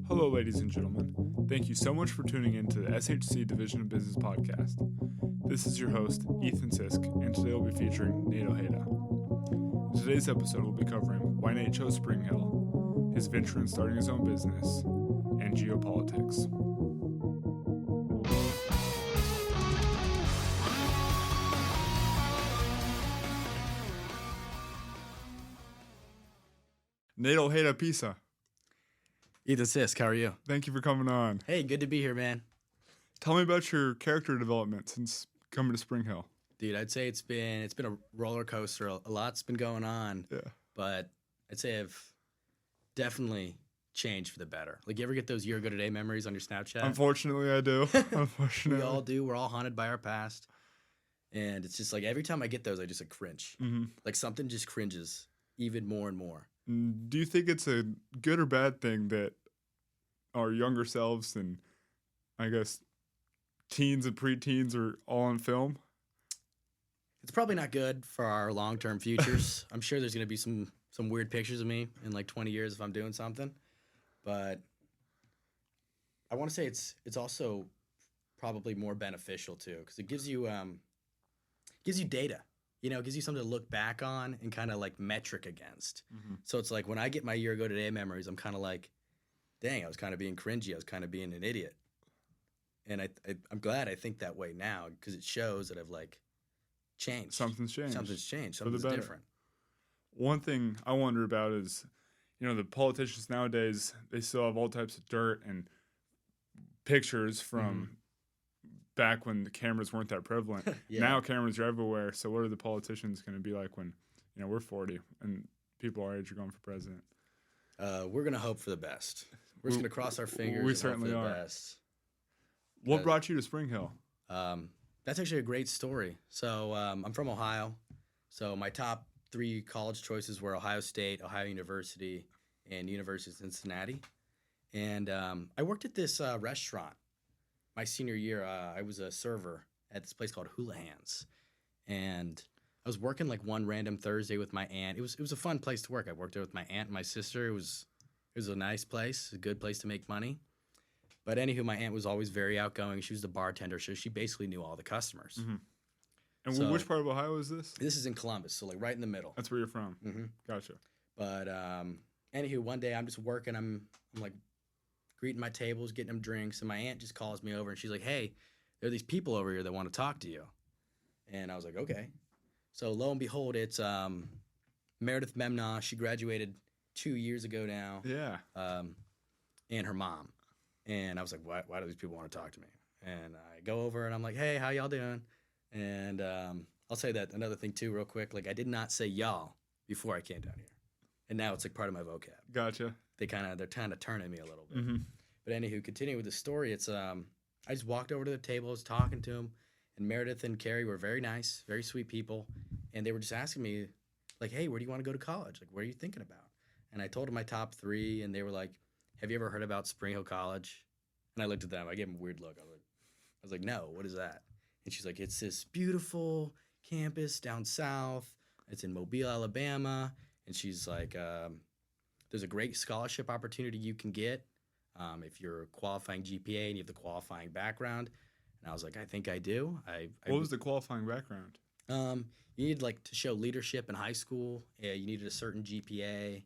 Hello, ladies and gentlemen. Thank you so much for tuning in to the SHC Division of Business podcast. This is your host, Ethan Sisk, and today we'll be featuring Nate Ojeda. In today's episode, we'll be covering why Nate chose Spring Hill, his venture in starting his own business, and geopolitics. Nate Ojeda Pisa. Ethan Sisk, how are you? Thank you for coming on. Hey, good to be here, man. Tell me about your character development since coming to Spring Hill. Dude, I'd say it's been a roller coaster. A lot's been going on. Yeah. But I'd say I've definitely changed for the better. Like, you ever get those year ago today memories on your Snapchat? Unfortunately, I do. Unfortunately. We all do. We're all haunted by our past. And it's just like every time I get those, I just like cringe. Mm-hmm. Like something just cringes even more and more. Do you think it's a good or bad thing that our younger selves and I guess teens and preteens are all on film? It's probably not good for our long-term futures. I'm sure there's going to be some weird pictures of me in like 20 years if I'm doing something. But I want to say it's also probably more beneficial too, because it gives you data. You know, it gives you something to look back on and kind of like metric against. Mm-hmm. So it's like when I get my year ago today memories, I'm kind of like, dang, I was kind of being cringy. I was kind of being an idiot. And I'm glad I think that way now because it shows that I've like changed. Something's changed. Something's different. One thing I wonder about is, the politicians nowadays, they still have all types of dirt and pictures from back when the cameras weren't that prevalent. Yeah. Now cameras are everywhere. So what are the politicians going to be like when, we're 40 and people our age are going for president? We're going to hope for the best. We're just going to cross our fingers we and certainly hope for the are. best. What brought you to Spring Hill? That's actually a great story. So I'm from Ohio. So my top 3 college choices were Ohio State, Ohio University, and University of Cincinnati. And I worked at this restaurant my senior year. I was a server at this place called Hula Hands. And I was working like one random Thursday with my aunt. It was a fun place to work. I worked there with my aunt and my sister. It was a nice place, a good place to make money. But anywho, my aunt was always very outgoing. She was the bartender, so she basically knew all the customers. Mm-hmm. And So- which part of Ohio is this? This is in Columbus, so like right in the middle. That's where you're from. Mm-hmm. Gotcha. But anywho, one day I'm just working. I'm like greeting my tables, getting them drinks, and my aunt just calls me over and she's like, "Hey, there are these people over here that want to talk to you." And I was like, "Okay." So lo and behold, it's Meredith Memnosh. She graduated 2 years ago now. Yeah. And her mom. And I was like, why do these people want to talk to me? And I go over and I'm like, "Hey, how y'all doing?" And I'll say that another thing too, real quick. Like, I did not say y'all before I came down here, and now it's like part of my vocab. Gotcha. They're kind of turning me a little bit. Mm-hmm. But anywho, continuing with the story, it's I just walked over to the table, I was talking to them, and Meredith and Carrie were very nice, very sweet people, and they were just asking me, like, "Hey, where do you want to go to college? Like, what are you thinking about?" And I told them my top 3, and they were like, "Have you ever heard about Spring Hill College?" And I looked at them. I gave them a weird look. I was like, "No, what is that?" And she's like, "It's this beautiful campus down south. It's in Mobile, Alabama." And she's like, "There's a great scholarship opportunity you can get if you're a qualifying GPA and you have the qualifying background." And I was like, "I think I do." What was the qualifying background? You needed like to show leadership in high school. Yeah, you needed a certain GPA,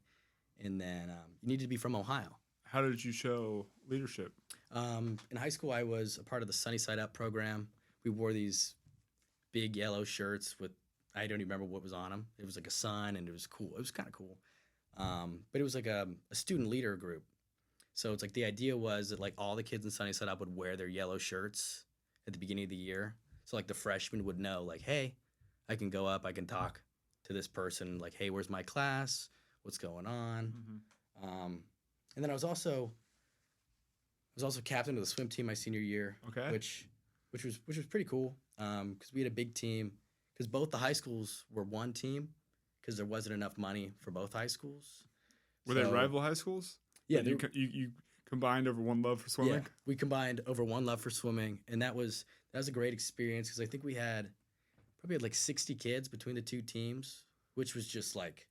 and then you needed to be from Ohio. How did you show leadership? In high school, I was a part of the Sunny Side Up program. We wore these big yellow shirts with, I don't even remember what was on them. It was like a sun, and it was cool. It was kind of cool. But it was like a student leader group. So it's like the idea was that like all the kids in Sunny Side Up would wear their yellow shirts at the beginning of the year. So like the freshmen would know like, "Hey, I can go up, I can talk to this person. Like, hey, where's my class? What's going on?" Mm-hmm. And then I was also captain of the swim team my senior year. Okay. Which was pretty cool because we had a big team because both the high schools were one team because there wasn't enough money for both high schools. Were they rival high schools? Yeah. You combined over one love for swimming? Yeah, we combined over one love for swimming, and that was a great experience because I think we probably had like 60 kids between the two teams, which was just like,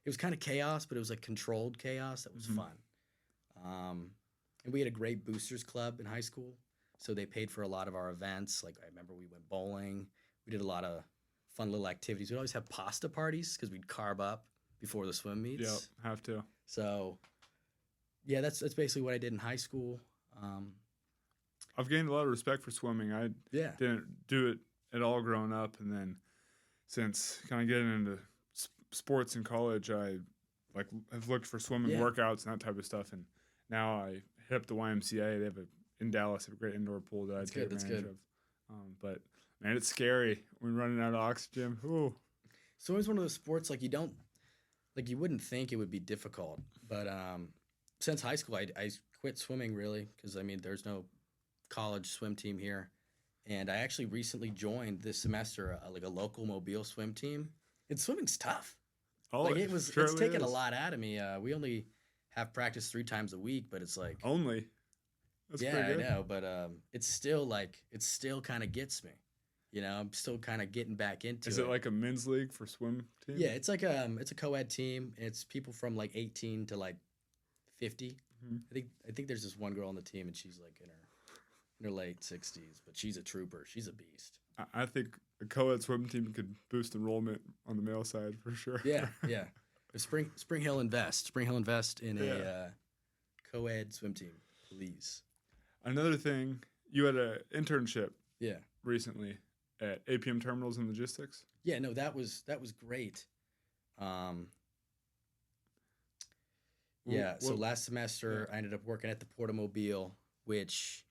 it was kind of chaos, but it was like controlled chaos that was fun. And we had a great boosters club in high school. So they paid for a lot of our events. Like I remember we went bowling. We did a lot of fun little activities. We'd always have pasta parties because we'd carb up before the swim meets. Yep, have to. So yeah, that's basically what I did in high school. I've gained a lot of respect for swimming. I Yeah. didn't do it at all growing up, and then since kind of getting into sports in college, I have looked for swimming Yeah. workouts and that type of stuff. And now I hit up the YMCA. They have in Dallas, they have a great indoor pool that I take advantage of. But man, it's scary when running out of oxygen. Ooh. So it's one of those sports like you wouldn't think it would be difficult, but since high school I quit swimming really because I mean there's no college swim team here, and I actually recently joined this semester a local Mobile swim team. And swimming's tough. Oh, Like it's taken a lot out of me. We only have practice 3 times a week, but it's like only. That's yeah, pretty I good. know, but it still kind of gets me. You know, I'm still kind of getting back into it. Is it like a men's league for swim team? Yeah, it's like it's a co-ed team. It's people from like 18 to like 50. Mhm. I think there's this one girl on the team, and she's like in her late 60s, but she's a trooper. She's a beast. I think a co-ed swim team could boost enrollment on the male side for sure. Yeah, yeah. If Spring Hill invest in a co-ed swim team, please. Another thing, you had an internship Yeah. recently at APM Terminals and Logistics. Yeah, no, that was great. Yeah, so last semester I ended up working at the Port of Mobile, which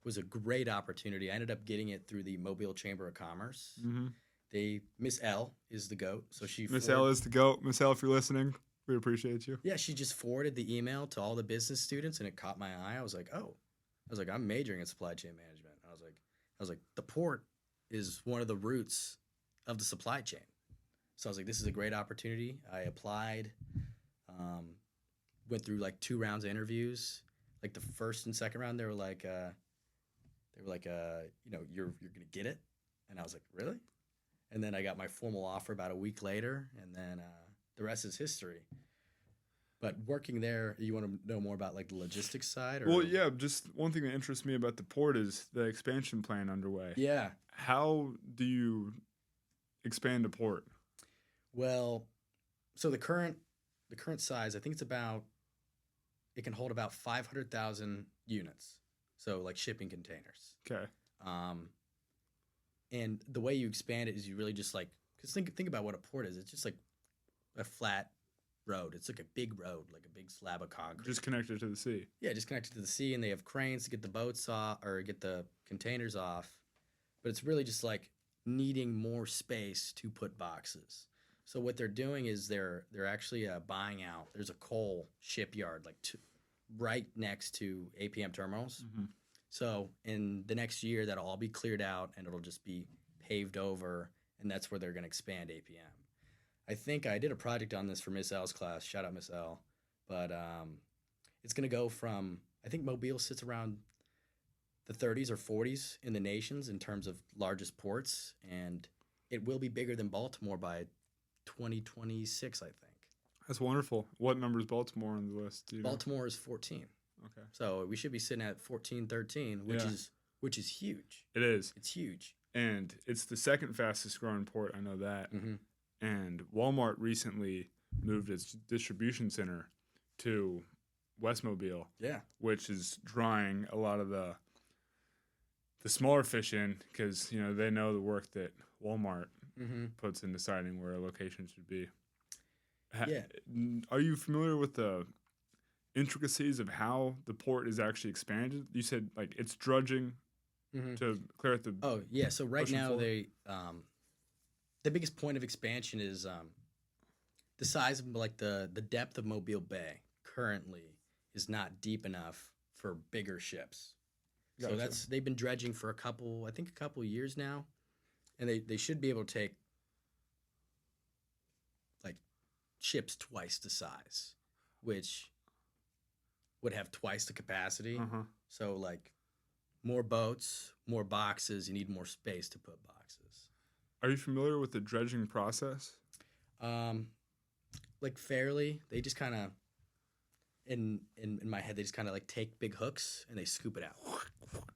was a great opportunity. I ended up getting it through the Mobile Chamber of Commerce. Mm-hmm. Miss L is the GOAT, so Miss L is the GOAT. Miss L, if you're listening, we appreciate you. Yeah, she just forwarded the email to all the business students, and it caught my eye. I was like, I'm majoring in supply chain management. I was like, the port is one of the roots of the supply chain. So I was like, this is a great opportunity. I applied, went through like 2 rounds of interviews. Like the first and second round, they were like, you know, you're gonna get it, and I was like, really? And then I got my formal offer about a week later, and then the rest is history. But working there, you want to know more about like the logistics side? Or? Well, yeah, just one thing that interests me about the port is the expansion plan underway. Yeah. How do you expand a port? Well, so the current size, I think it can hold about 500,000 units. So like shipping containers. Okay. And the way you expand it is you really just like, because think about what a port is. It's just like a flat road. It's like a big road, like a big slab of concrete. Just connected to the sea. Yeah, just connected to the sea, and they have cranes to get the boats off or get the containers off. But it's really just like needing more space to put boxes. So what they're doing is they're actually buying out. There's a coal shipyard like right next to APM terminals. Mm-hmm. So in the next year, that'll all be cleared out, and it'll just be paved over, and that's where they're going to expand APM. I think I did a project on this for Miss L's class. Shout out Miss L. But it's going to go from, I think Mobile sits around the 30s or 40s in the nations in terms of largest ports, and it will be bigger than Baltimore by 2026, I think. That's wonderful. What number is Baltimore on the list? Do you know? Baltimore is 14. Okay. So we should be sitting at 14, 13, which is huge. It is. It's huge. And it's the second fastest growing port. I know that. Mm-hmm. And Walmart recently moved its distribution center to West Mobile. Yeah. Which is drawing a lot of the smaller fish in because, you know, they know the work that Walmart puts in deciding where a location should be. Yeah. Are you familiar with the intricacies of how the port is actually expanded? You said like it's drudging to clear out the. Oh yeah. So right now floor. they the biggest point of expansion is the size of like the depth of Mobile Bay currently is not deep enough for bigger ships. Gotcha. So they've been dredging for a couple of years now, and they should be able to take like ships twice the size, which would have twice the capacity. So like more boats, more boxes, you need more space to put boxes. Are you familiar with the dredging process? Like fairly, they just kind of in my head, they just kind of like take big hooks and they scoop it out,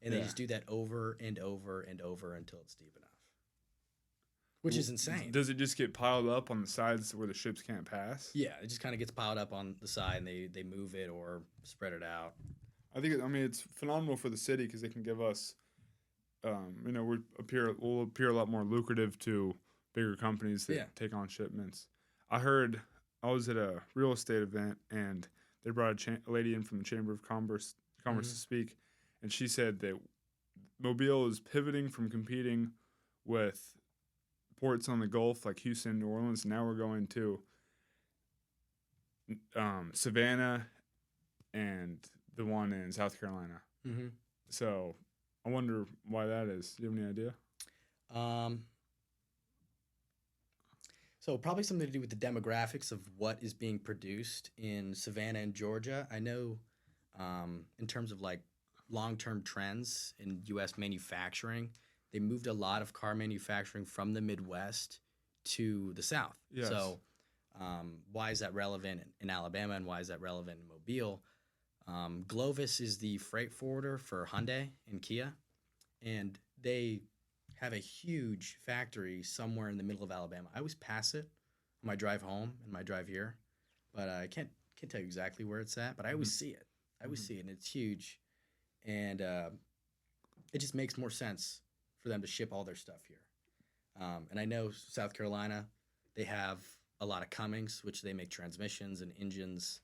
and they Yeah. just do that over and over and over until it's deep enough, which is insane. Does it just get piled up on the sides where the ships can't pass? Yeah, it just kind of gets piled up on the side, and they move it or spread it out. I think it's phenomenal for the city because they can give us, we'll appear a lot more lucrative to bigger companies that take on shipments. I was at a real estate event and they brought a lady in from the Chamber of Commerce to speak, and she said that Mobile is pivoting from competing with ports on the Gulf like Houston, New Orleans. Now we're going to Savannah and the one in South Carolina. Mm-hmm. So I wonder why that is. Do you have any idea? So probably something to do with the demographics of what is being produced in Savannah and Georgia. I know in terms of like long-term trends in U.S. manufacturing, they moved a lot of car manufacturing from the Midwest to the South. Yes. So why is that relevant in Alabama and why is that relevant in Mobile? Glovis is the freight forwarder for Hyundai and Kia, and they have a huge factory somewhere in the middle of Alabama. I always pass it on my drive home and my drive here, but I can't tell you exactly where it's at, but I always see it. I always see it, and it's huge, and it just makes more sense for them to ship all their stuff here. And I know South Carolina, they have a lot of Cummins, which they make transmissions and engines,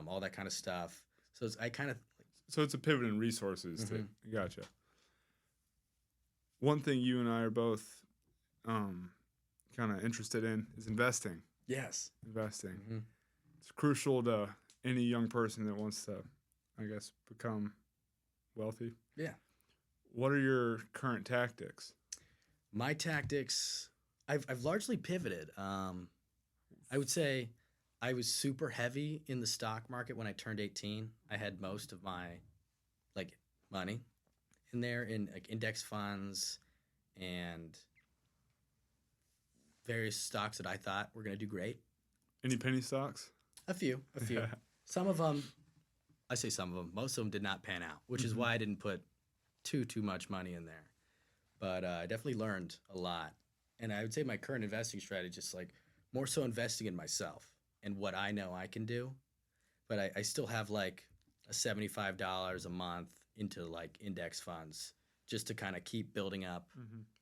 all that kind of stuff. So it's a pivot in resources. Gotcha. One thing you and I are both kind of interested in is investing. Yes. Investing. Mm-hmm. It's crucial to any young person that wants to, I guess, become wealthy. Yeah. What are your current tactics? My tactics, I've largely pivoted. I would say I was super heavy in the stock market when I turned 18. I had most of my money in there in index funds and various stocks that I thought were going to do great. Any penny stocks? A few. Some of them, I say some of them, most of them did not pan out, which is why I didn't put too much money in there. But I definitely learned a lot. And I would say my current investing strategy is more so investing in myself and what I know I can do. But I still have a $75 a month into index funds just to kind of keep building up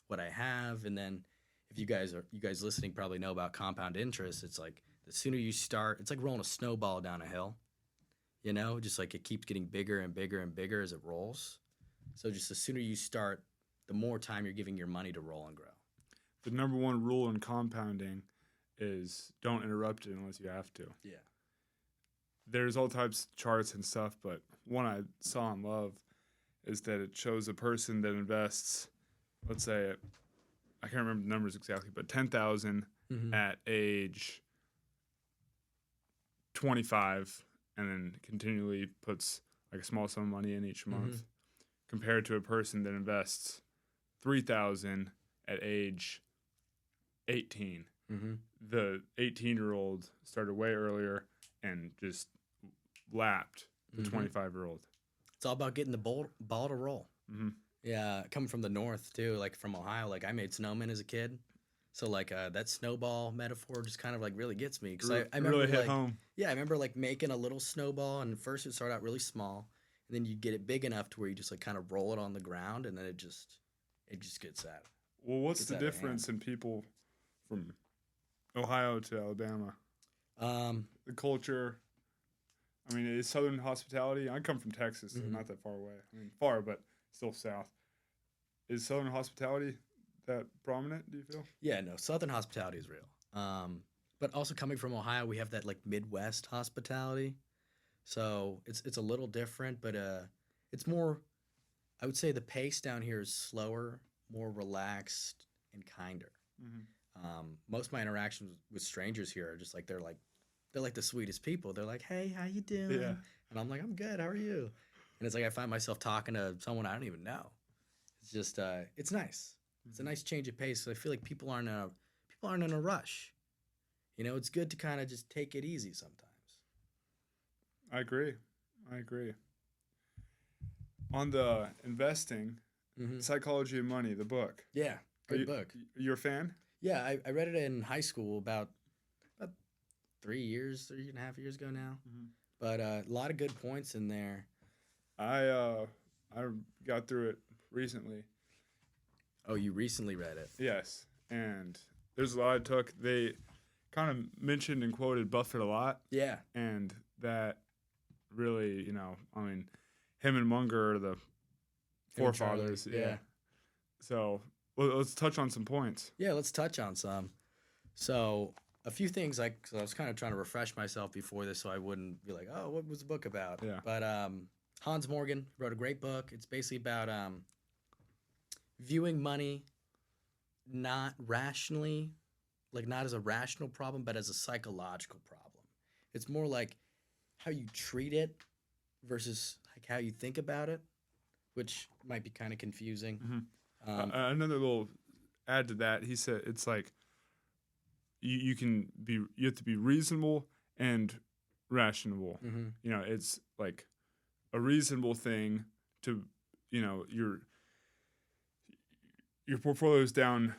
what I have. And then if you guys listening probably know about compound interest, it's the sooner you start, it's like rolling a snowball down a hill, just it keeps getting bigger and bigger and bigger as it rolls. So just the sooner you start, the more time you're giving your money to roll and grow. The number one rule in compounding is don't interrupt it unless you have to. Yeah. There's all types of charts and stuff, but one I saw and love is that it shows a person that invests, let's say, I can't remember the numbers exactly, but 10,000 at age 25, and then continually puts a small sum of money in each month, compared to a person that invests 3,000 at age 18. The 18-year-old started way earlier and just lapped the 25-year-old. It's all about getting the ball to roll. Yeah, coming from the north too, from Ohio. I made snowmen as a kid, so that snowball metaphor just kind of really gets me because I remember really hit home. Yeah, I remember making a little snowball, and first it started out really small, and then you get it big enough to where you just kind of roll it on the ground, and then it just gets out. Well, what's the difference in people from Ohio to Alabama? The culture. Is Southern hospitality? I come from Texas, so not that far away. Far, but still south. Is Southern hospitality that prominent, do you feel? Yeah, no, Southern hospitality is real. But also coming from Ohio, we have that Midwest hospitality. So it's a little different, but it's more, I would say the pace down here is slower, more relaxed, and kinder. Most of my interactions with strangers here are just they're the sweetest people. They're like, hey, how you doing? Yeah. And I'm like, I'm good. How are you? And it's I find myself talking to someone I don't even know. It's just, it's nice. It's a nice change of pace. So I feel like people aren't in a rush. It's good to kind of just take it easy sometimes. I agree. I agree. On the investing, Psychology of Money, the book. Yeah, good book. You're a fan? Yeah, I read it in high school about 3.5 years ago now. But a lot of good points in there. I got through it recently. Oh, you recently read it? Yes, and there's a lot I took. They kind of mentioned and quoted Buffett a lot. Yeah. And that really, I mean, him and Munger are the forefathers. Yeah. So let's touch on some points. Yeah, let's touch on some. So a few things, I was kind of trying to refresh myself before this so I wouldn't be like, oh, what was the book about? Yeah. But Hans Morgan wrote a great book. It's basically about viewing money not rationally, like not as a rational problem, but as a psychological problem. It's more like how you treat it versus like how you think about it, which might be kind of confusing. Another little add to that, he said it's like you have to be reasonable and rational. It's like a reasonable thing to, your portfolio is down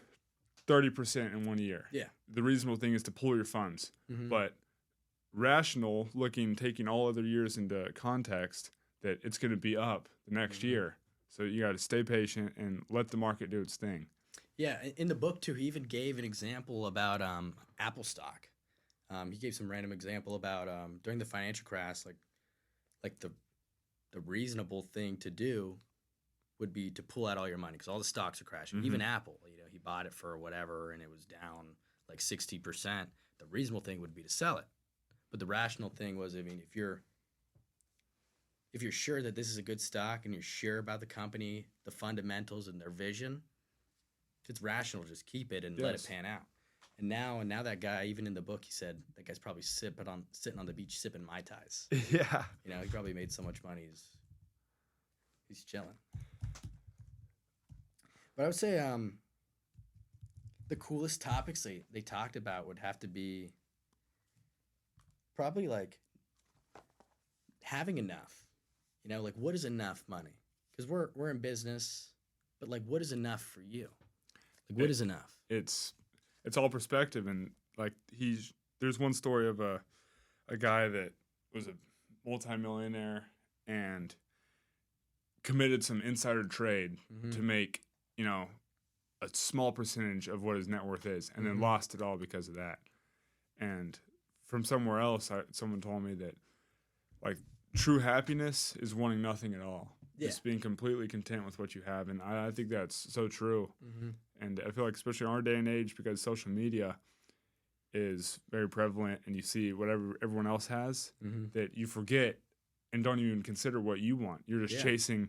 30% in 1 year. Yeah. The reasonable thing is to pull your funds. But rational, taking all other years into context, that it's going to be up the next year. So you got to stay patient and let the market do its thing. Yeah, in the book too, he even gave an example about Apple stock. He gave some random example about during the financial crash, like the reasonable thing to do would be to pull out all your money because all the stocks are crashing. Even Apple, he bought it for whatever and it was down like 60%. The reasonable thing would be to sell it, but the rational thing was, if you're sure that this is a good stock and you're sure about the company, the fundamentals and their vision, it's rational to just keep it and let it pan out. And now that guy, even in the book, he said that guy's probably sitting on the beach sipping Mai Tais. Yeah. He probably made so much money. He's chilling. But I would say the coolest topics they talked about would have to be probably like having enough. Like what is enough money? Because we're in business, but like what is enough for you? Like what is enough? It's all perspective, and like there's one story of a guy that was a multimillionaire and committed some insider trade to make a small percentage of what his net worth is, and then lost it all because of that. And from somewhere else, someone told me that like true happiness is wanting nothing at all. Yeah. Just being completely content with what you have. And I think that's so true. And I feel like especially in our day and age, because social media is very prevalent and you see whatever everyone else has, that you forget and don't even consider what you want. You're just chasing,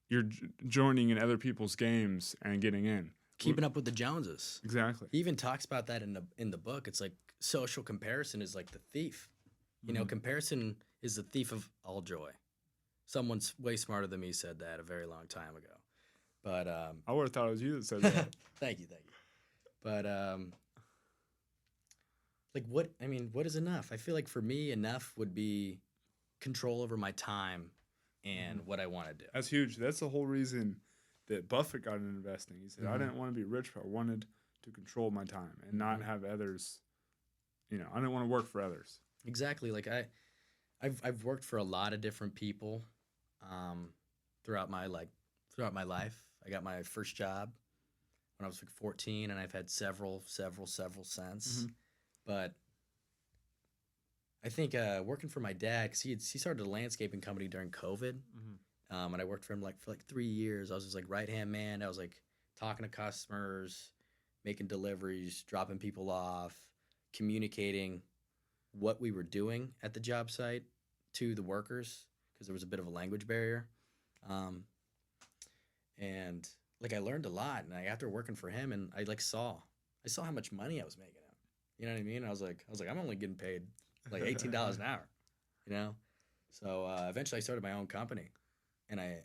you're joining in other people's games and getting in. Keeping up with the Joneses. Exactly. He even talks about that in the book. It's like social comparison is like the thief. Comparison is the thief of all joy. Someone's way smarter than me said that a very long time ago. But I would have thought it was you that said that. Thank you. But what is enough? I feel like for me, enough would be control over my time and what I want to do. That's huge. That's the whole reason that Buffett got into investing. He said, I didn't want to be rich, but I wanted to control my time and not have others. I didn't want to work for others. Exactly. Like I've worked for a lot of different people throughout my life. I got my first job when I was like 14, and I've had several since. But I think working for my dad, because he started a landscaping company during COVID, and I worked for him for 3 years. I was his right-hand man. I was talking to customers, making deliveries, dropping people off, communicating what we were doing at the job site to the workers, because there was a bit of a language barrier. And I learned a lot, and after working for him, and I saw how much money I was making. You know what I mean? I was like, I'm only getting paid $18 an hour, So eventually I started my own company, and I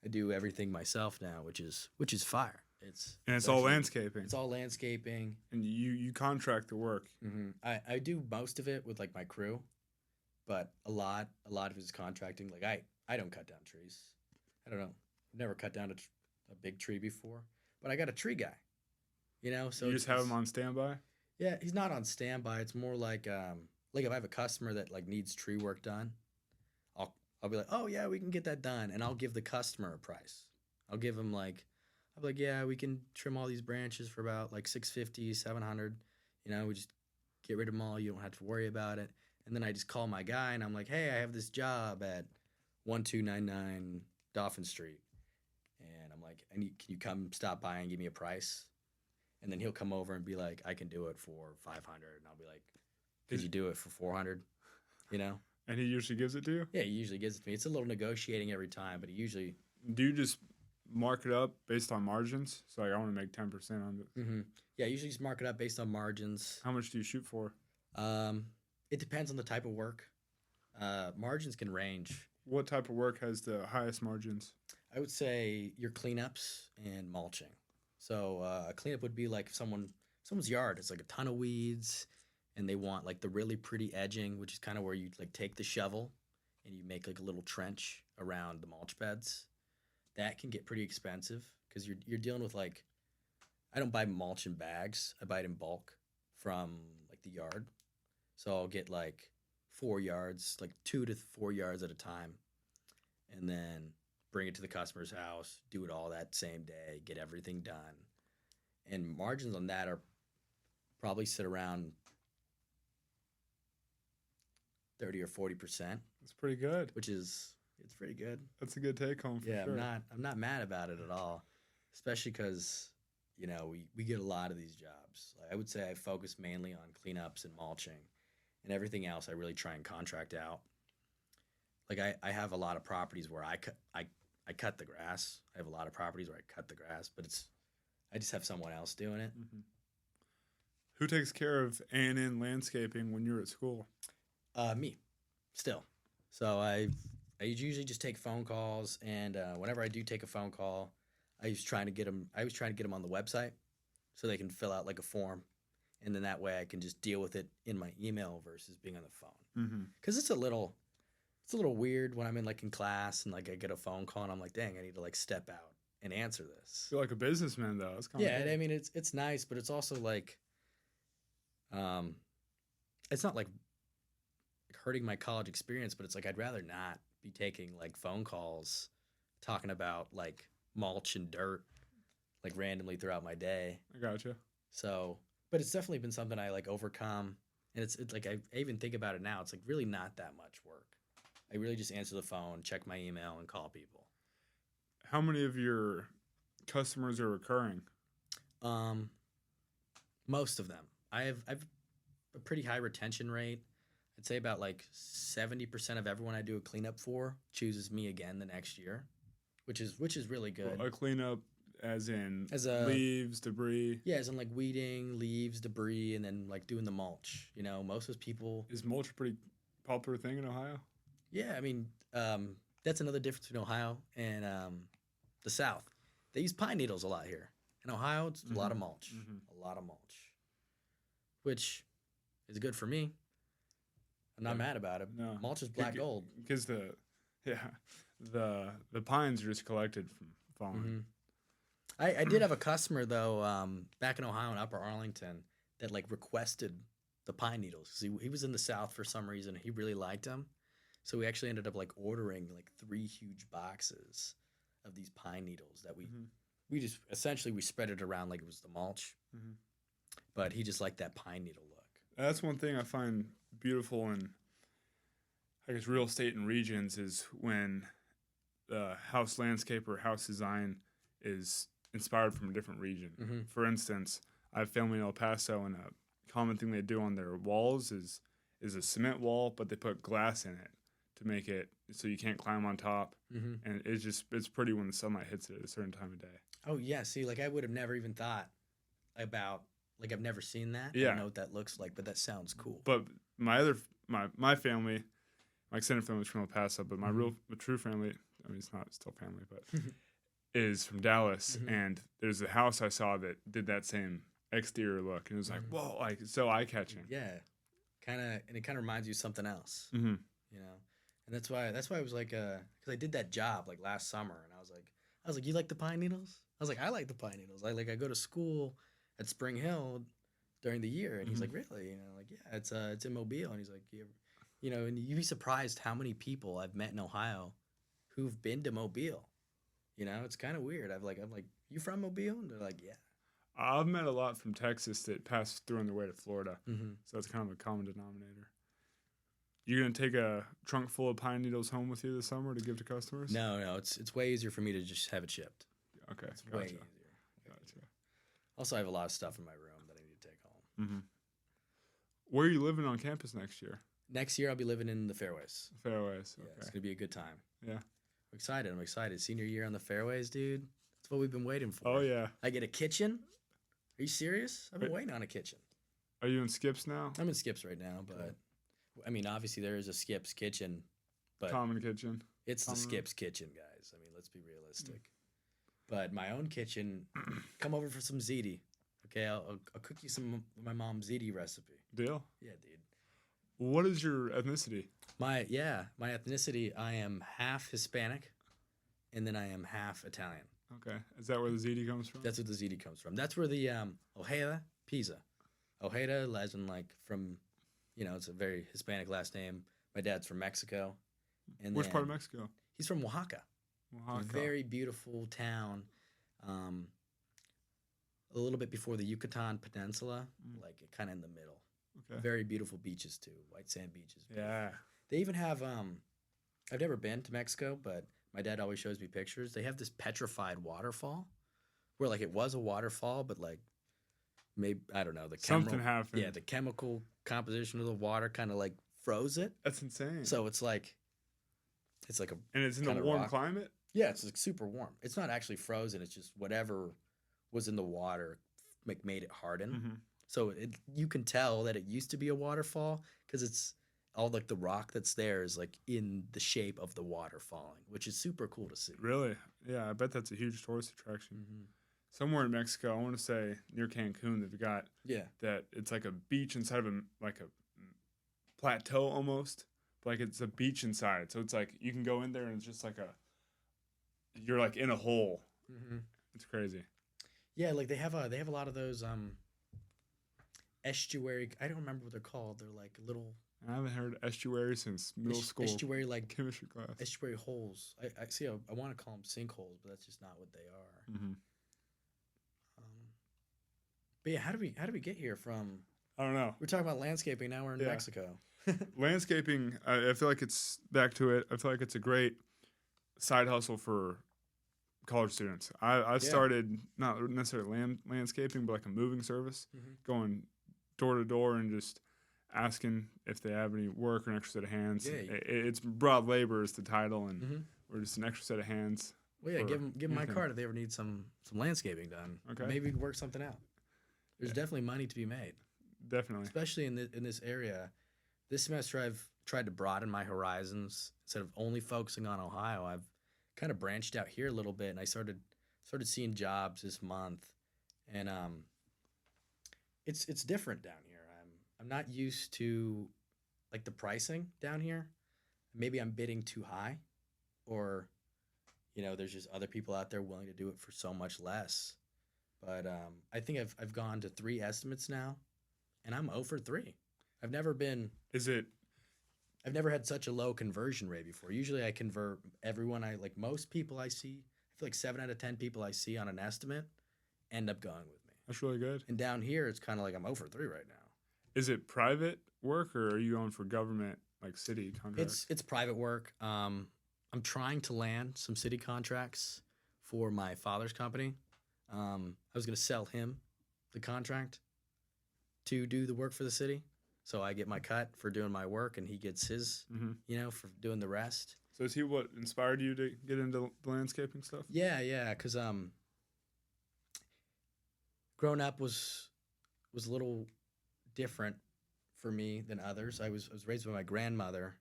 do everything myself now, which is fire. It's all landscaping. It's all landscaping. And you contract the work. I do most of it with my crew, but a lot of his contracting. Like I don't cut down trees. I don't know. I've never cut down a big tree before, but I got a tree guy. You know, so You just have him on standby? yeah, he's not on standby. It's more like if I have a customer that like needs tree work done, I'll be like, oh yeah, we can get that done, and I'll give the customer a price. I'll give him like, I'll be like, yeah, we can trim all these branches for about like 650, 700. You know, we just get rid of them all. You don't have to worry about it. And then I just call my guy and I'm like, hey, I have this job at 1299 Dauphin Street, and I'm like, can you come stop by and give me a price? And then he'll come over and be like, I can do it for 500, and I'll be like, could you do it for 400? You know. And he usually gives it to you? Yeah, he usually gives it to me. It's a little negotiating every time, but he usually. Do you just mark it up based on margins? So like, I want to make 10% on it. Mm-hmm. Yeah, I usually just mark it up based on margins. How much do you shoot for? It depends on the type of work. Margins can range. What type of work has the highest margins? I would say your cleanups and mulching. So a cleanup would be like someone's yard. It's like a ton of weeds, and they want like the really pretty edging, which is kind of where you like take the shovel and you make like a little trench around the mulch beds. That can get pretty expensive because you're dealing with like, I don't buy mulch in bags. I buy it in bulk from like the yard. So I'll get like 4 yards, like 2 to 4 yards at a time, and then bring it to the customer's house, do it all that same day, get everything done. And margins on that are probably sit around 30 or 40%. That's pretty good. It's pretty good. That's a good take home for sure. I'm not mad about it at all, especially because, you know, we get a lot of these jobs. Like, I would say I focus mainly on cleanups and mulching, and everything else I really try and contract out. Like I have a lot of properties where I cut the grass. I have a lot of properties where I cut the grass, but I just have someone else doing it. Mm-hmm. Who takes care of A&N landscaping when you're at school? Me, still. So I usually just take phone calls, and whenever I do take a phone call, I was trying to get them on the website so they can fill out like a form, and then that way I can just deal with it in my email versus being on the phone. Because it's a little weird when I'm in class and like I get a phone call and I'm like, dang, I need to like step out and answer this. You're like a businessman though. It's kind of cool. I mean it's nice, but it's also like, it's not like hurting my college experience, but it's like I'd rather not be taking like phone calls talking about like mulch and dirt like randomly throughout my day. I gotcha. So, but it's definitely been something I like overcome, and it's like I even think about it now. It's like really not that much work. I really just answer the phone, check my email, and call people. How many of your customers are recurring? Most of them. I've a pretty high retention rate. I'd say about like 70% of everyone I do a cleanup for chooses me again the next year, which is really good. Well, a cleanup as in leaves, debris? Yeah, as in like weeding, leaves, debris, and then like doing the mulch. You know, most of those people... Is mulch a pretty popular thing in Ohio? Yeah, I mean, that's another difference between Ohio and the South. They use pine needles a lot here. In Ohio, it's a lot of mulch. A lot of mulch. Which is good for me. I'm not mad about it. No. Mulch is black gold. Because the pines are just collected from falling. I did have a customer though, back in Ohio in Upper Arlington, that like requested the pine needles. 'Cause he was in the South for some reason. He really liked them. So we actually ended up like ordering like 3 huge boxes of these pine needles that we just essentially we spread it around like it was the mulch. But he just liked that pine needle look. That's one thing I find beautiful in, I guess, real estate and regions is when the house landscape or house design is inspired from a different region. For instance, I have family in El Paso, and a common thing they do on their walls is a cement wall, but they put glass in it to make it so you can't climb on top. And it's pretty when the sunlight hits it at a certain time of day. Oh yeah, see, like I would have never even thought about, like I've never seen that. Yeah. I don't know what that looks like, but that sounds cool. But my family, my extended family is from El Paso, but my true family, I mean, it's not still family, but is from Dallas. And there's a house I saw that did that same exterior look, and it was like, whoa, like so eye-catching. Yeah, and it kind of reminds you of something else. you know. And that's why I was like, because I did that job like last summer, and I was like, you like the pine needles? I was like, I like the pine needles. I go to school at Spring Hill during the year, and he's like, really? Like, yeah, it's in Mobile, and he's like, and you'd be surprised how many people I've met in Ohio who've been to Mobile. It's kind of weird. I'm like, you from Mobile? And they're like, yeah. I've met a lot from Texas that passed through on their way to Florida, Mm-hmm. so it's kind of a common denominator. You're gonna take a trunk full of pine needles home with you this summer to give to customers? No, it's way easier for me to just have it shipped. Okay, It's gotcha. way easier. Gotcha. Also, I have a lot of stuff in my room that I need to take home. Mm-hmm. Where are you living on campus next year? Next year, I'll be living in the Fairways. Fairways. Yeah, Okay. it's gonna be a good time. Yeah. I'm excited. I'm excited. Senior year on the Fairways, dude. That's what we've been waiting for. Oh yeah. I get a kitchen. Are you serious? I've been waiting on a kitchen. Are you in Skips now? I'm in Skips right now, but I mean, obviously there is a Skips kitchen, but Common kitchen. it's the common. Skips kitchen, guys. I mean, let's be realistic. But my own kitchen, come over for some ziti. Okay, I'll cook you some of my mom's ziti recipe. Deal. Yeah, dude. What is your ethnicity? My ethnicity, I am half Hispanic, and then I am half Italian. Okay. Is that where the ziti comes from? That's where the ziti comes from. That's where the Ojeda, Pisa. Ojeda, as in like from, it's a very Hispanic last name. My dad's from Mexico. And Which part of Mexico? He's from Oaxaca. Oaxaca. Very beautiful town. A little bit before the Yucatan Peninsula, like kind of in the middle. Okay. Very beautiful beaches too, white sand beaches. Yeah. They even have I've never been to Mexico, but my dad always shows me pictures. They have this petrified waterfall, where like it was a waterfall, but like maybe I don't know Something happened. Yeah, the chemical composition of the water kind of like froze it. That's insane. So it's like a and it's in a kinda warm rock. climate? Yeah, it's like super warm. It's not actually frozen. It's just whatever was in the water like made it harden. Mm-hmm. So you can tell that it used to be a waterfall because it's all like the rock that's there is like in the shape of the water falling, which is super cool to see. Really? Yeah, I bet that's a huge tourist attraction. Mm-hmm. Somewhere in Mexico, I want to say near Cancun, they've got that it's like a beach inside of a plateau almost. Like it's a beach inside. So it's like you can go in there and it's just like you're like in a hole. Mm-hmm. It's crazy. Yeah, like they have a lot of those estuary. I don't remember what they're called. They're like little. I haven't heard estuary since middle school. Estuary like chemistry class. Estuary holes. I see. I want to call them sinkholes, but that's just not what they are. Mm-hmm. But yeah, how do we get here from? I don't know. We're talking about landscaping. Now we're in Mexico. Landscaping. I feel like it's back to it. I feel like it's a great side hustle for college students. I started not necessarily landscaping, but like a moving service, going door to door and just asking if they have any work or an extra set of hands. Yeah. It's broad labor is the title, and we're just an extra set of hands. Well, yeah, give them my card if they ever need some landscaping done. Okay. Maybe we can work something out. There's definitely money to be made. Definitely. Especially in this area. This semester I've tried to broaden my horizons. Instead of only focusing on Ohio, I've kind of branched out here a little bit, and I started seeing jobs this month. And it's different down here. I'm not used to like the pricing down here. Maybe I'm bidding too high, or there's just other people out there willing to do it for so much less. But I think I've gone to 3 estimates now, and I'm 0 for 3. I've never had such a low conversion rate before. Usually I convert everyone most people I see. I feel like 7 out of 10 people I see on an estimate end up going with me. That's really good. And down here it's kind of like I'm 0 for 3 right now. Is it private work or are you going for government, like city contracts? It's private work. I'm trying to land some city contracts for my father's company. I was going to sell him the contract to do the work for the city. So I get my cut for doing my work and he gets his, for doing the rest. So is he what inspired you to get into the landscaping stuff? Yeah, because growing up was a little different for me than others. I was raised by my grandmother,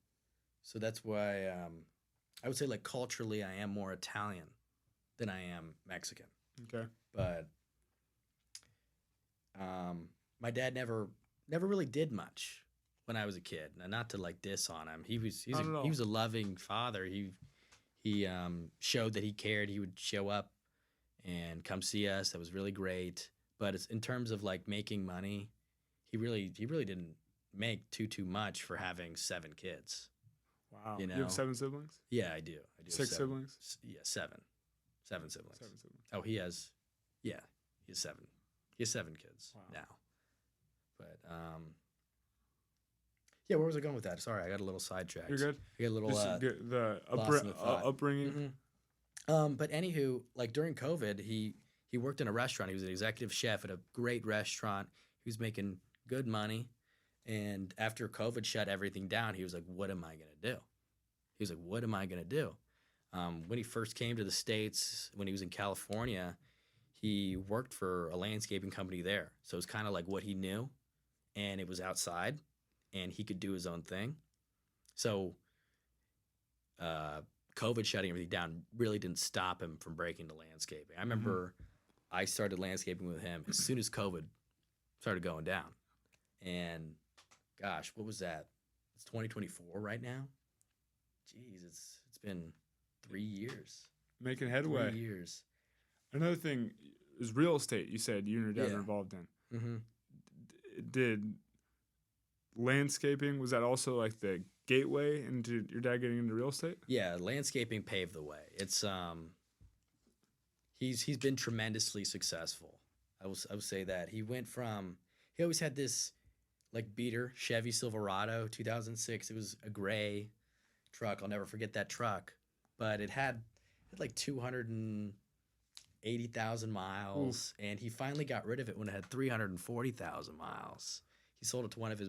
so that's why I would say like culturally I am more Italian than I am Mexican. Okay. But my dad never really did much when I was a kid. Now, not to like diss on him. He was Not at all. he was a loving father. He showed that he cared. He would show up and come see us. That was really great. But it's in terms of like making money, he really didn't make too much for having 7 kids. Wow. You know? You have 7 siblings? Yeah, I do. I do. 6 7. siblings? Yeah, 7. 7 siblings. 7 siblings. Oh, he has 7. He has 7 kids Wow. now. But yeah, where was I going with that? Sorry, I got a little sidetracked. You're good? I got a little Just the lost in the thought. upbringing. But anywho, like during COVID, he worked in a restaurant. He was an executive chef at a great restaurant. He was making good money. And after COVID shut everything down, he was like, what am I going to do? He was like, what am I going to do? When he first came to the States, when he was in California, he worked for a landscaping company there. So it was kind of like what he knew, and it was outside, and he could do his own thing. So COVID shutting everything down really didn't stop him from breaking to landscaping. I remember I started landscaping with him as soon as COVID started going down. And gosh, what was that? It's 2024 right now. Jeez, it's been 3 years. Making headway. 3 years. Another thing is real estate. You said you and your dad were involved in. Mm-hmm. Did landscaping, was that also like the gateway into your dad getting into real estate? Yeah, landscaping paved the way. It's he's been tremendously successful. I will say that. He always had this like beater Chevy Silverado 2006. It was a gray truck. I'll never forget that truck. But it had like 280,000 miles. Ooh. And he finally got rid of it when it had 340,000 miles. He sold it to one of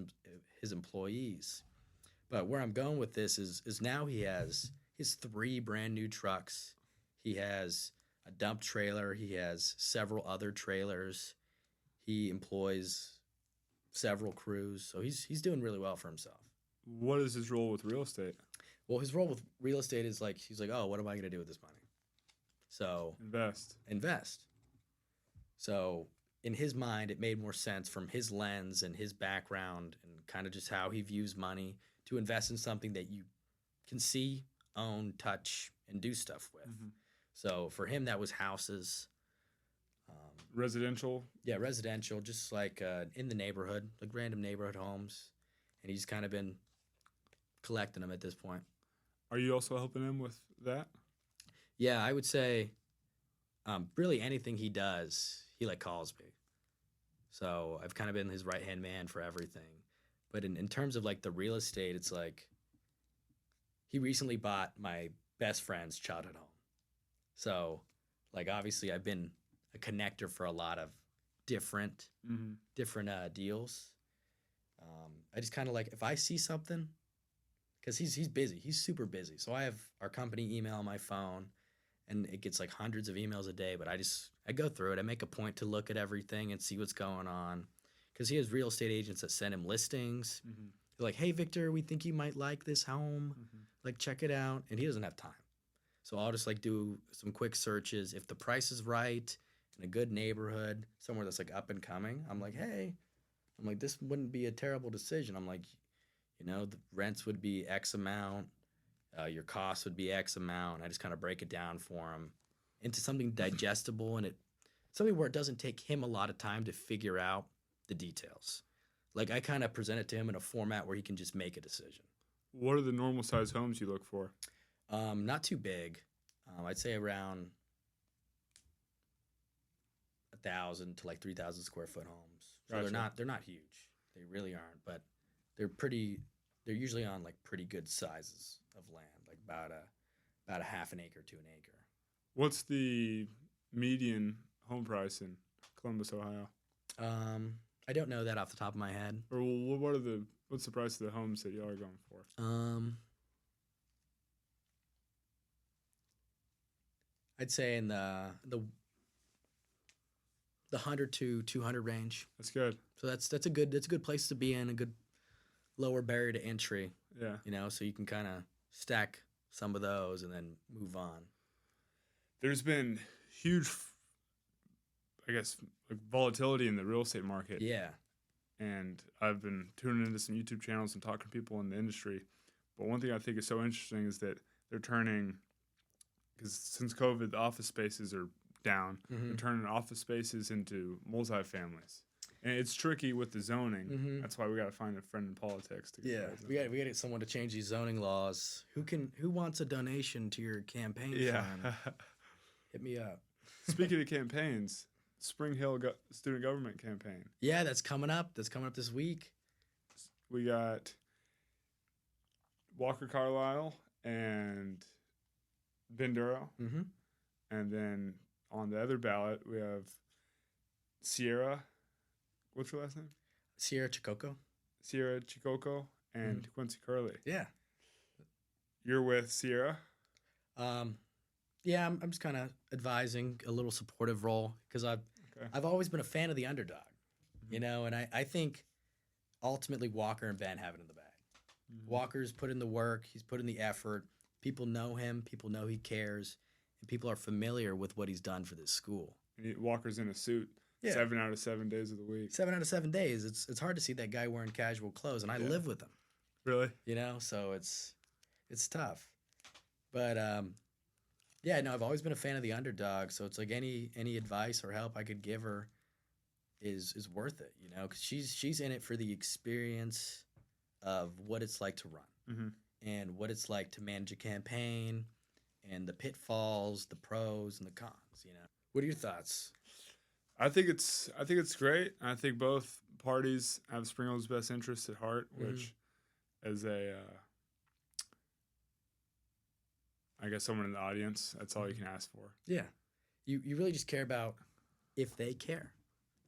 his employees. But where I'm going with this is now he has 3 brand new trucks. He has a dump trailer. He has several other trailers. He employs several crews. So he's doing really well for himself. What is his role with real estate? Well, his role with real estate is like, he's like, oh, what am I going to do with this money? So invest. So in his mind, it made more sense from his lens and his background and kind of just how he views money to invest in something that you can see, own, touch, and do stuff with. Mm-hmm. So for him, that was houses. Residential? Yeah, residential, just like in the neighborhood, like random neighborhood homes. And he's kind of been collecting them at this point. Are you also helping him with that? Yeah, I would say really anything he does, he like calls me. So I've kind of been his right-hand man for everything. But in terms of like the real estate, it's like he recently bought my best friend's childhood home. So like obviously I've been a connector for a lot of different deals. I just kind of like if I see something, because he's busy. He's super busy. So I have our company email on my phone, and it gets like hundreds of emails a day. But I go through it. I make a point to look at everything and see what's going on. Because he has real estate agents that send him listings. Mm-hmm. They're like, hey, Victor, we think you might like this home. Mm-hmm. Like, check it out. And he doesn't have time. So I'll just like do some quick searches. If the price is right, in a good neighborhood, somewhere that's like up and coming, I'm like, hey. I'm like, this wouldn't be a terrible decision. I'm like, you know, the rents would be X amount. Your costs would be X amount. I just kind of break it down for him into something digestible and something where it doesn't take him a lot of time to figure out the details. Like I kind of present it to him in a format where he can just make a decision. What are the normal size homes you look for? Not too big. I'd say around 1,000 to like 3,000 square foot homes. So gotcha. They're not huge. They really aren't, but they're usually on like pretty good sizes of land, like about a half an acre to an acre. What's the median home price in Columbus, Ohio? I don't know that off the top of my head. Or what's the price of the homes that y'all are going for? I'd say in the 100 to 200 range. That's good. So that's a good place to be in, a good lower barrier to entry. Yeah. You know, so you can kind of stack some of those and then move on. There's been huge, I guess, like volatility in the real estate market. Yeah. and I've been tuning into some YouTube channels and talking to people in the industry. But one thing I think is so interesting is that they're turning, because since COVID, the office spaces are down. They're turning office spaces into multifamilies. And it's tricky with the zoning. That's why we got to find a friend in politics to get we got to get someone to change these zoning laws. Who wants a donation to your campaign fund? Hit me up. Speaking of campaigns, Spring Hill Student Government Campaign. Yeah, that's coming up. That's coming up this week. We got Walker Carlisle and Benduro. And then on the other ballot, we have Sierra. What's your last name? Sierra Chicoco. Sierra Chicoco and Quincy Curley. Yeah. You're with Sierra? Yeah, I'm just kind of advising, a little supportive role, because I've always been a fan of the underdog, you know, and I think ultimately Walker and Ben have it in the bag. Walker's put in the work, he's put in the effort. People know him, people know he cares, and people are familiar with what he's done for this school. Walker's in a suit 7 out of 7 days of the week. 7 out of 7 days. It's hard to see that guy wearing casual clothes, and I live with him. Really? You know, so it's tough. But no, I've always been a fan of the underdog, so it's like any advice or help I could give her is worth it, you know, because she's in it for the experience of what it's like to run and what it's like to manage a campaign and the pitfalls, the pros and the cons, you know. What are your thoughts? I think it's great. I think both parties have Spring Hill's best interests at heart, which as a I guess someone in the audience, that's all you can ask for. Yeah. You really just care about if they care.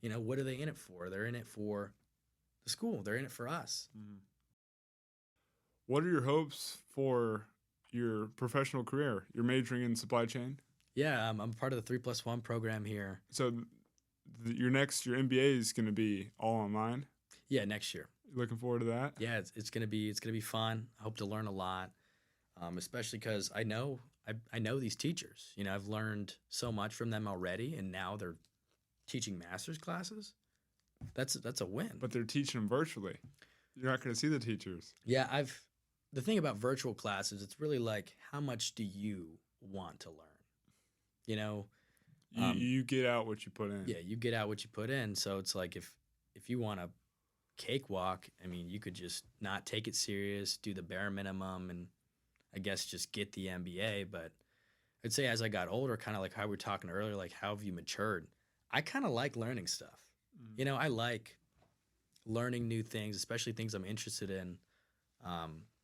You know, what are they in it for? They're in it for the school. They're in it for us. What are your hopes for your professional career? You're majoring in supply chain? Yeah, I'm part of the 3+1 program here. So your MBA is going to be all online? Yeah, next year. Looking forward to that? Yeah, it's gonna be fun. I hope to learn a lot. Especially because I know these teachers. You know, I've learned so much from them already, and now they're teaching master's classes. That's a win. But they're teaching them virtually. You're not going to see the teachers. Yeah, the thing about virtual classes, it's really like, how much do you want to learn? You know, you get out what you put in. Yeah, you get out what you put in. So it's like if you want to cakewalk, I mean, you could just not take it serious, do the bare minimum, and I guess just get the MBA. But I'd say as I got older, kind of like how we were talking earlier, like how have you matured? I kind of like learning stuff. You know, I like learning new things, especially things I'm interested in.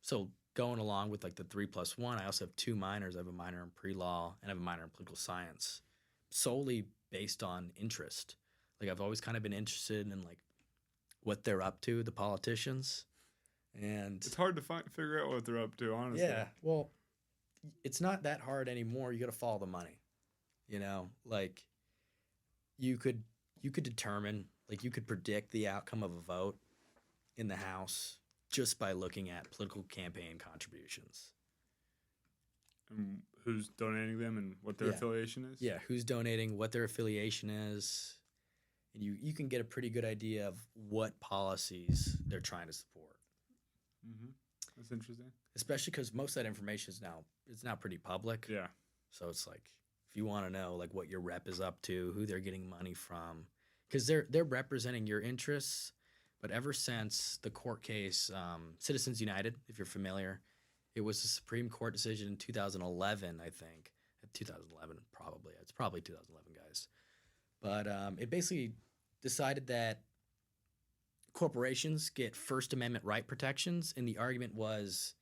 So going along with like the 3+1, I also have 2 minors. I have a minor in pre-law and I have a minor in political science, solely based on interest. Like I've always kind of been interested in like what they're up to, the politicians. And it's hard to figure out what they're up to, honestly. Yeah, well, it's not that hard anymore. You got to follow the money. You know, like you could determine, like you could predict the outcome of a vote in the House just by looking at political campaign contributions. And who's donating them and what their affiliation is? Yeah, who's donating, what their affiliation is. And you can get a pretty good idea of what policies they're trying to support. That's interesting. Especially because most of that information is now pretty public. Yeah. So it's like, if you want to know like what your rep is up to, who they're getting money from, because they're representing your interests. But ever since the court case, Citizens United, if you're familiar, it was a Supreme Court decision in 2011, I think. 2011, probably. It's probably 2011, guys. But it basically decided that corporations get First Amendment right protections, and the argument was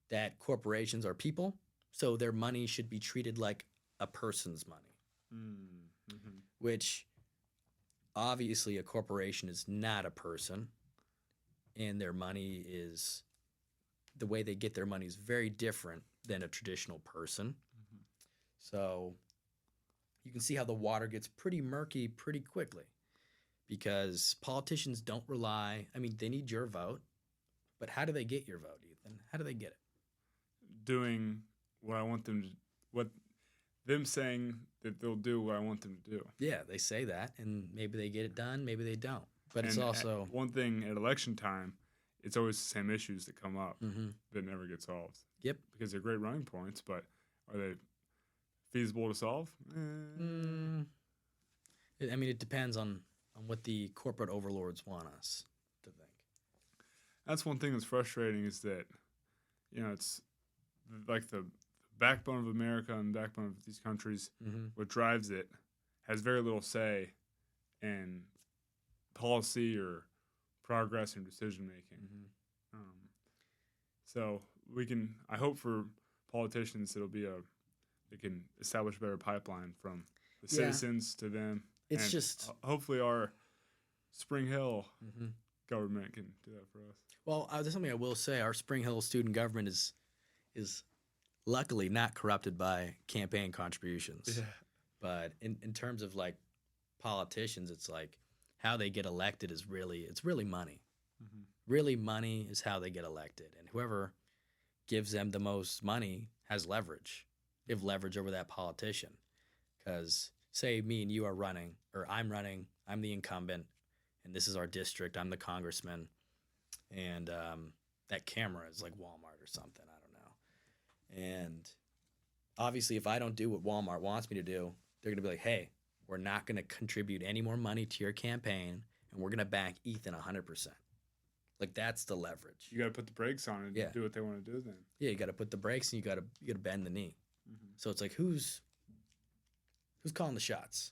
that corporations are people, so their money should be treated like a person's money, which obviously a corporation is not a person, and their money is, the way they get their money is very different than a traditional person. So you can see how the water gets pretty murky pretty quickly, because politicians don't rely, I mean, they need your vote, but how do they get your vote, Ethan? How do they get it? Doing what I want them to, them saying that they'll do what I want them to do. Yeah, they say that, and maybe they get it done, maybe they don't. But it's also one thing at election time, it's always the same issues that come up that never get solved. Yep. Because they're great running points, but are they feasible to solve? I mean, it depends on what the corporate overlords want us to think. That's one thing that's frustrating is that, it's like the backbone of America and backbone of these countries, what drives it has very little say in policy or progress and decision making. So I hope for politicians they can establish a better pipeline from the citizens to them. It's and just hopefully our Spring Hill government can do that for us. Well, there's something I will say. Our Spring Hill student government is luckily not corrupted by campaign contributions. Yeah. But in terms of like politicians, it's like how they get elected it's really money. Really, money is how they get elected, and whoever gives them the most money has leverage. They have leverage over that politician. Because say me and you are running, or I'm running, I'm the incumbent, and this is our district. I'm the congressman, and that camera is like Walmart or something. I don't know. And obviously, if I don't do what Walmart wants me to do, they're gonna be like, "Hey, we're not gonna contribute any more money to your campaign, and we're gonna back Ethan 100%." Like that's the leverage. You got to put the brakes on and do what they want to do. Then you got to put the brakes and you got to bend the knee. So it's like who's calling the shots?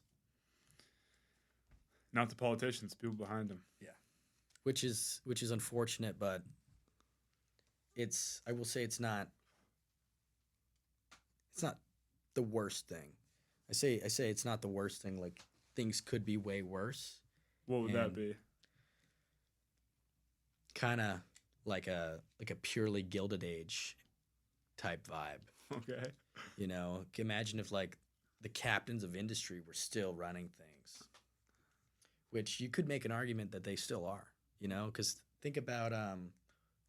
Not the politicians, people behind them. Yeah, which is unfortunate, but I will say it's not the worst thing. I say it's not the worst thing. Like things could be way worse. What would that be? Kind of like a purely Gilded Age type vibe. Okay. Imagine if like the captains of industry were still running things, which you could make an argument that they still are. Because think about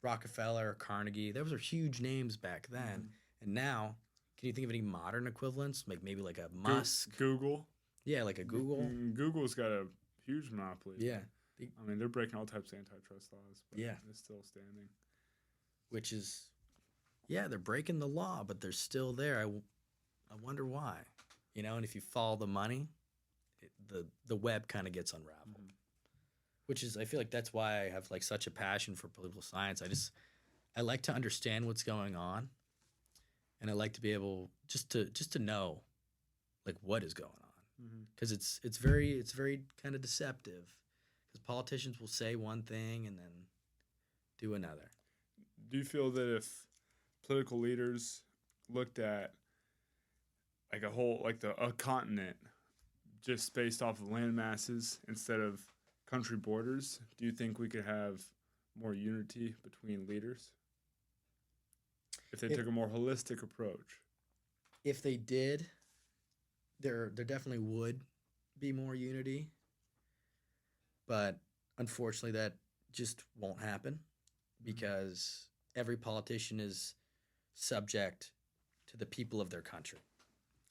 Rockefeller, Carnegie. Those are huge names back then, and now, can you think of any modern equivalents? Like maybe like a Musk, Google. Yeah, like a Google. Google's got a huge monopoly. Yeah. I mean, they're breaking all types of antitrust laws, but it's still standing. Which is, they're breaking the law, but they're still there. I wonder why. And if you follow the money, the web kind of gets unraveled. Which is, I feel like that's why I have like such a passion for political science. I like to understand what's going on, and I like to be able just to know, like what is going on, because it's very kind of deceptive. Because politicians will say one thing and then do another. Do you feel that if political leaders looked at like a continent just based off of land masses instead of country borders, do you think we could have more unity between leaders if they took a more holistic approach? If they did, there definitely would be more unity. But unfortunately, that just won't happen because every politician is subject to the people of their country.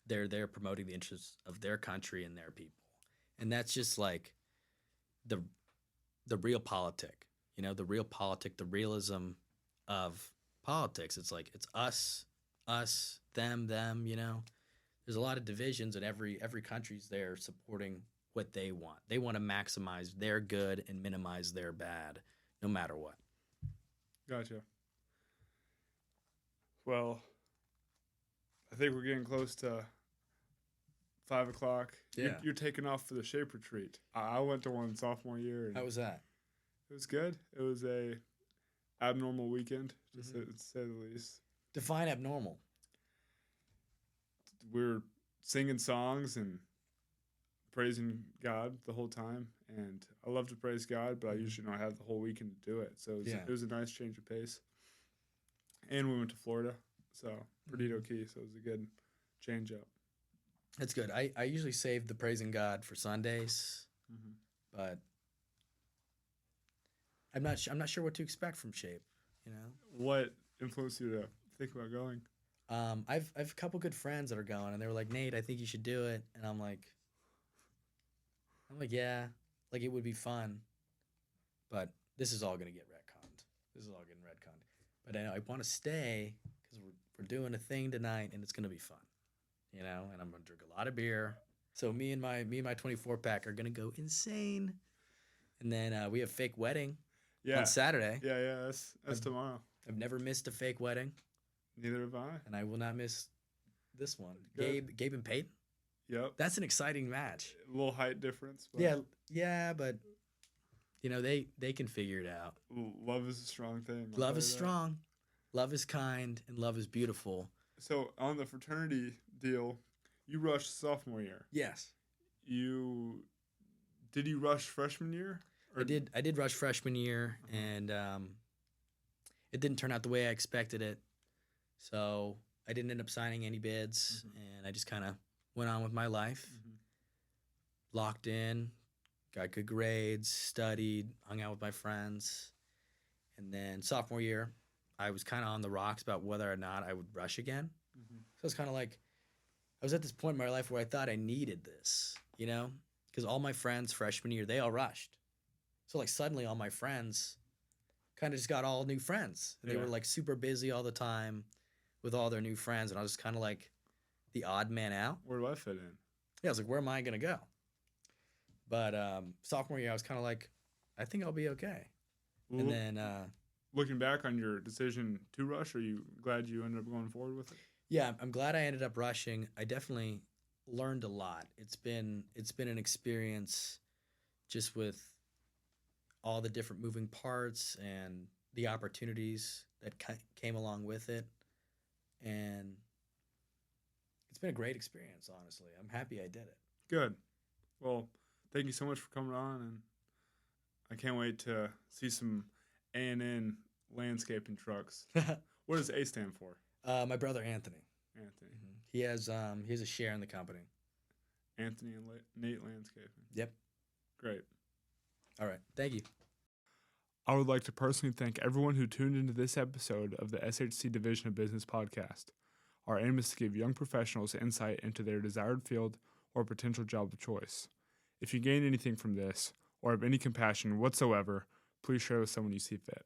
They're there promoting the interests of their country and their people. And that's just like the real politic, the real politic, the realism of politics. It's like it's us, them, There's a lot of divisions, and every country's there supporting what they want. They want to maximize their good and minimize their bad, no matter what. Gotcha. Well, I think we're getting close to 5 o'clock. Yeah. You're taking off for the Shape Retreat. I went to one sophomore year. And how was that? It was good. It was a abnormal weekend, to say the least. Define abnormal. We were singing songs and praising God the whole time, and I love to praise God, but I usually don't have the whole weekend to do it. So it was a nice change of pace. And we went to Florida, so Perdido Key, so it was a good change up. That's good. I usually save the praising God for Sundays, but I'm not sure what to expect from Shape. What influenced you to think about going? I've a couple good friends that are going, and they were like, "Nate, I think you should do it," and I'm like, yeah, like it would be fun, But this is all going to get retconned. This is all getting retconned. But I want to stay because we're doing a thing tonight, and it's going to be fun, you know. And I'm going to drink a lot of beer. So me and my 24 pack are going to go insane. And then we have fake wedding on Saturday. Yeah. That's tomorrow. I've never missed a fake wedding. Neither have I. And I will not miss this one. Good. Gabe and Peyton. Yep. That's an exciting match. A little height difference. But Yeah, but you know they can figure it out. Love is a strong thing. Love is strong. Love is kind, and love is beautiful. So on the fraternity deal, you rushed sophomore year. Yes. Did you rush freshman year? I did rush freshman year, and it didn't turn out the way I expected it. So I didn't end up signing any bids, and I just kind of went on with my life. Locked in, got good grades, studied, hung out with my friends. And then sophomore year, I was kind of on the rocks about whether or not I would rush again. So it's kind of like I was at this point in my life where I thought I needed this, you know, because all my friends freshman year, they all rushed. So like suddenly all my friends kind of just got all new friends. And they were like super busy all the time with all their new friends. And I was just kind of like the odd man out. Where do I fit in? Yeah, I was like, where am I going to go? But sophomore year, I was kind of like, I think I'll be okay. Well, and then looking back on your decision to rush, are you glad you ended up going forward with it? Yeah, I'm glad I ended up rushing. I definitely learned a lot. It's been an experience just with all the different moving parts and the opportunities that came along with it. And it's been a great experience, honestly. I'm happy I did it. Good. Well, thank you so much for coming on, and I can't wait to see some A&N landscaping trucks. What does A stand for? My brother Anthony. Anthony. He has a share in the company. Anthony and Nate Landscaping. Yep. Great. All right. Thank you. I would like to personally thank everyone who tuned into this episode of the SHC Division of Business podcast. Our aim is to give young professionals insight into their desired field or potential job of choice. If you gain anything from this or have any compassion whatsoever, please share with someone you see fit.